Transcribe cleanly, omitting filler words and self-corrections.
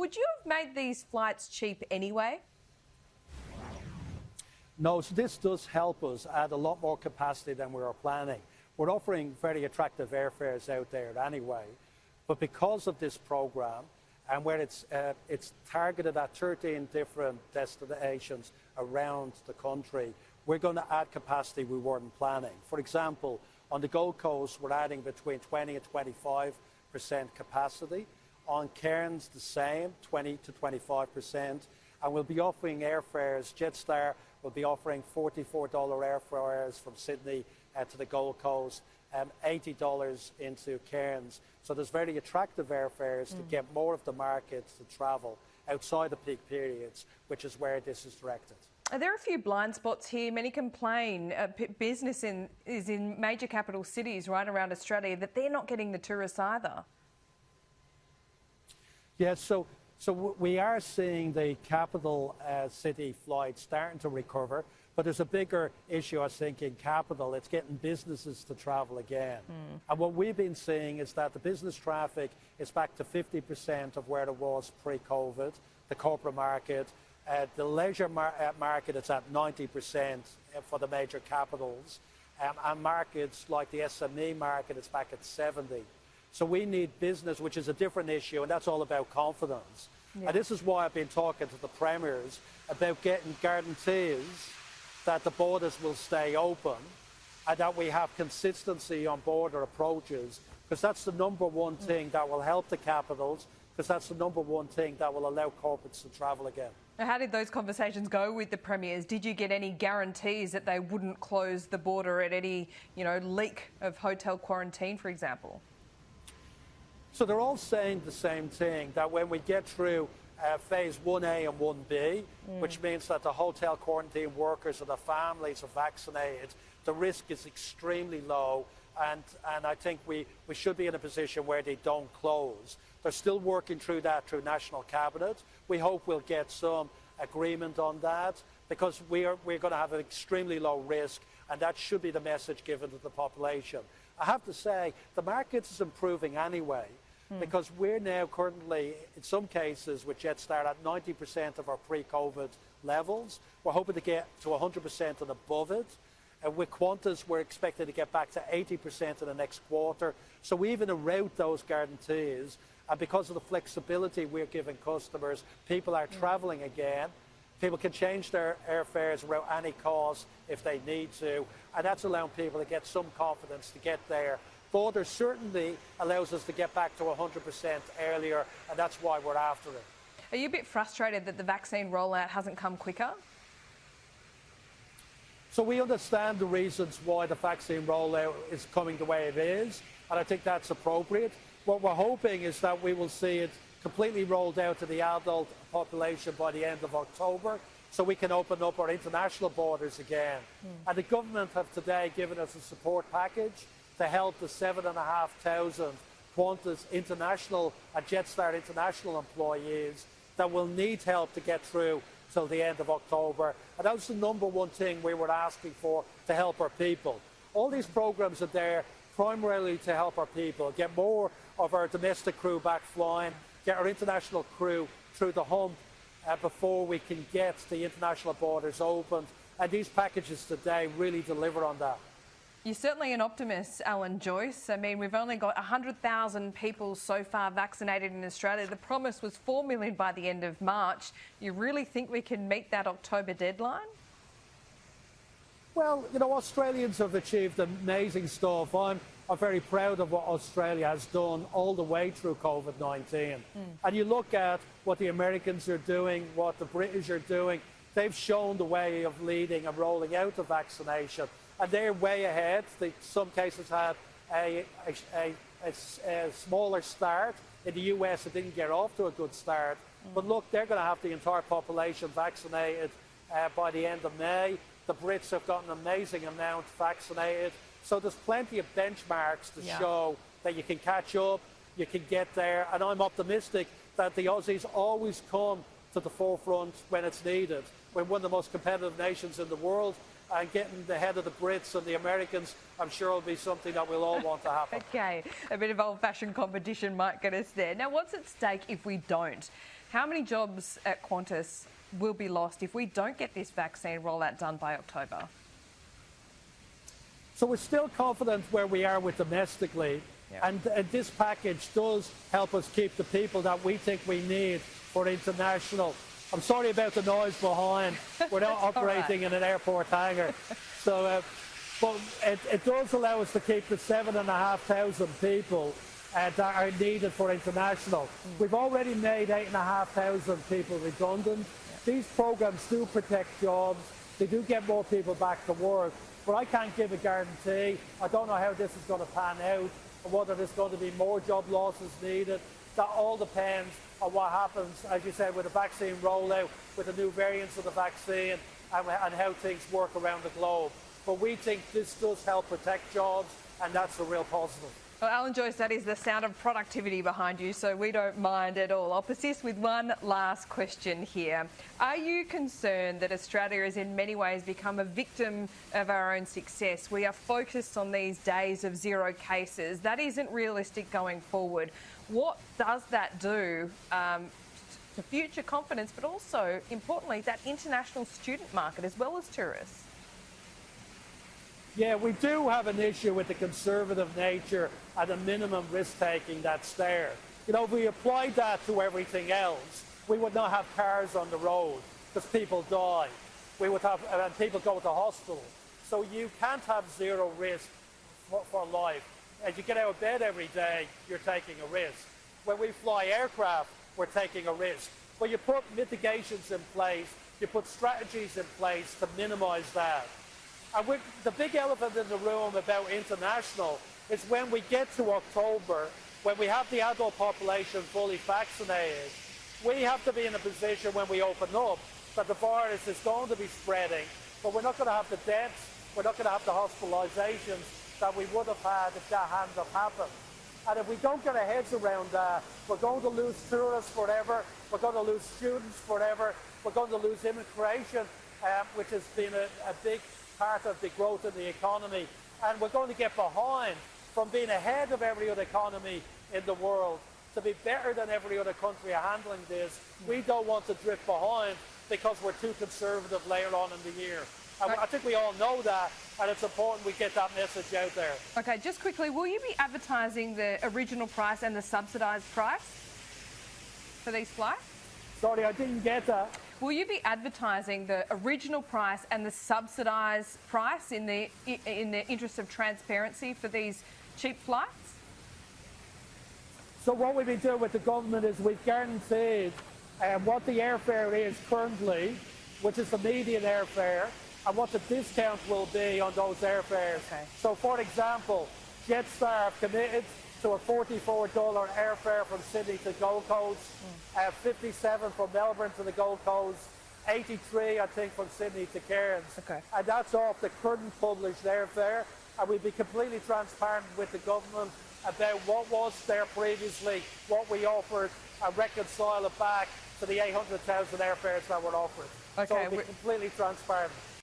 Would you have made these flights cheap anyway? No, so this does help us add a lot more capacity than we were planning. We're offering very attractive airfares out there anyway, but because of this program and where it's targeted at 13 different destinations around the country, we're going to add capacity we weren't planning. For example, on the Gold Coast, we're adding between 20 and 25% capacity. On Cairns, the same, 20 to 25%. And we'll be offering airfares. Jetstar will be offering $44 airfares from Sydney to the Gold Coast, $80 into Cairns. So there's very attractive airfares to get more of the market to travel outside the peak periods, which is where this is directed. There are a few blind spots here. Many complain business is in major capital cities right around Australia that they're not getting the tourists either. Yeah, so we are seeing the capital city flights starting to recover, but there's a bigger issue, I think, in capital. It's getting businesses to travel again. And what we've been seeing is that the business traffic is back to 50% of where it was pre-COVID, the corporate market. The leisure market is at 90% for the major capitals, and markets like the SME market is back at 70%. So we need business, which is a different issue, and that's all about confidence. Yeah. And this is why I've been talking to the premiers about getting guarantees that the borders will stay open and that we have consistency on border approaches, because that's the number one thing that will help the capitals, because that's the number one thing that will allow corporates to travel again. Now, how did those conversations go with the premiers? Did you get any guarantees that they wouldn't close the border at any, leak of hotel quarantine, for example? So they're all saying the same thing, that when we get through phase 1A and 1B, which means that the hotel quarantine workers and the families are vaccinated, the risk is extremely low, and I think we should be in a position where they don't close. They're still working through that through National Cabinet. We hope we'll get some agreement on that, because we're going to have an extremely low risk, and that should be the message given to the population. I have to say, the market is improving anyway, because we're now currently, in some cases, with Jetstar at 90% of our pre-COVID levels. We're hoping to get to 100% and above it. And with Qantas, we're expected to get back to 80% in the next quarter. So we even erode those guarantees. And because of the flexibility we're giving customers, people are travelling again. People can change their airfares without any cost if they need to. And that's allowing people to get some confidence to get there. Border certainly allows us to get back to 100% earlier, and that's why we're after it. Are you a bit frustrated that the vaccine rollout hasn't come quicker? So we understand the reasons why the vaccine rollout is coming the way it is, and I think that's appropriate. What we're hoping is that we will see it completely rolled out to the adult population by the end of October, so we can open up our international borders again. And the government have today given us a support package to help the 7,500 Qantas International and Jetstar International employees that will need help to get through till the end of October. And that was the number one thing we were asking for, to help our people. All these programs are there primarily to help our people, get more of our domestic crew back flying, get our international crew through the hump before we can get the international borders opened. And these packages today really deliver on that. You're certainly an optimist, Alan Joyce. I mean, we've only got 100,000 people so far vaccinated in Australia. The promise was 4 million by the end of March. You really think we can meet that October deadline? Well, Australians have achieved amazing stuff. I'm very proud of what Australia has done all the way through COVID-19. And you look at what the Americans are doing, what the British are doing, they've shown the way of leading and rolling out the vaccination. And they're way ahead. Some cases had a smaller start. In the US, it didn't get off to a good start. But look, they're going to have the entire population vaccinated by the end of May. The Brits have got an amazing amount vaccinated. So there's plenty of benchmarks to show that you can catch up, you can get there. And I'm optimistic that the Aussies always come to the forefront when it's needed. We're one of the most competitive nations in the world, and getting ahead of the Brits and the Americans, I'm sure will be something that we'll all want to happen. Okay, a bit of old-fashioned competition might get us there. Now, what's at stake if we don't? How many jobs at Qantas will be lost if we don't get this vaccine rollout done by October? So we're still confident where we are with domestically, and this package does help us keep the people that we think we need for international. I'm sorry about the noise behind. We're not operating in an airport hangar. So, but it does allow us to keep the 7,500 people that are needed for international. We've already made 8,500 people redundant. These programs do protect jobs. They do get more people back to work. But I can't give a guarantee. I don't know how this is going to pan out, or whether there's going to be more job losses needed. That all depends on what happens, as you said, with the vaccine rollout, with the new variants of the vaccine, and how things work around the globe. But we think this does help protect jobs, and that's a real positive. Well, Alan Joyce, that is the sound of productivity behind you, so we don't mind at all. I'll persist with one last question here. Are you concerned that Australia has in many ways become a victim of our own success? We are focused on these days of zero cases. That isn't realistic going forward. What does that do to future confidence, but also, importantly, that international student market as well as tourists? Yeah, we do have an issue with the conservative nature and the minimum risk-taking that's there. You know, if we applied that to everything else, we would not have cars on the road because people die. We would have, and people go to hospital. So you can't have zero risk for life. As you get out of bed every day, you're taking a risk. When we fly aircraft, we're taking a risk. But you put mitigations in place, you put strategies in place to minimise that. And the big elephant in the room about international is when we get to October, when we have the adult population fully vaccinated, we have to be in a position when we open up that the virus is going to be spreading, but we're not going to have the deaths, we're not going to have the hospitalisations that we would have had if that hadn't have happened. And if we don't get our heads around that, we're going to lose tourists forever, we're going to lose students forever, we're going to lose immigration, which has been a big part of the growth in the economy, and we're going to get behind from being ahead of every other economy in the world to be better than every other country at handling this. We don't want to drift behind because we're too conservative later on in the year. And I think we all know that, and it's important we get that message out there. Okay, just quickly, will you be advertising the original price and the subsidised price for these flights? Sorry, I didn't get that. Will you be advertising the original price and the subsidised price in the interest of transparency for these cheap flights? So what we've been doing with the government is we've guaranteed what the airfare is currently, which is the median airfare, and what the discount will be on those airfares. Okay. So, for example, Jetstar have committed to a $44 airfare from Sydney to Gold Coast, 57 from Melbourne to the Gold Coast, 83, I think, from Sydney to Cairns. Okay. And that's off the current published airfare. And we'll be completely transparent with the government about what was there previously, what we offered, and reconcile it back to the 800,000 airfares that were offered. Okay. So we'll be completely transparent.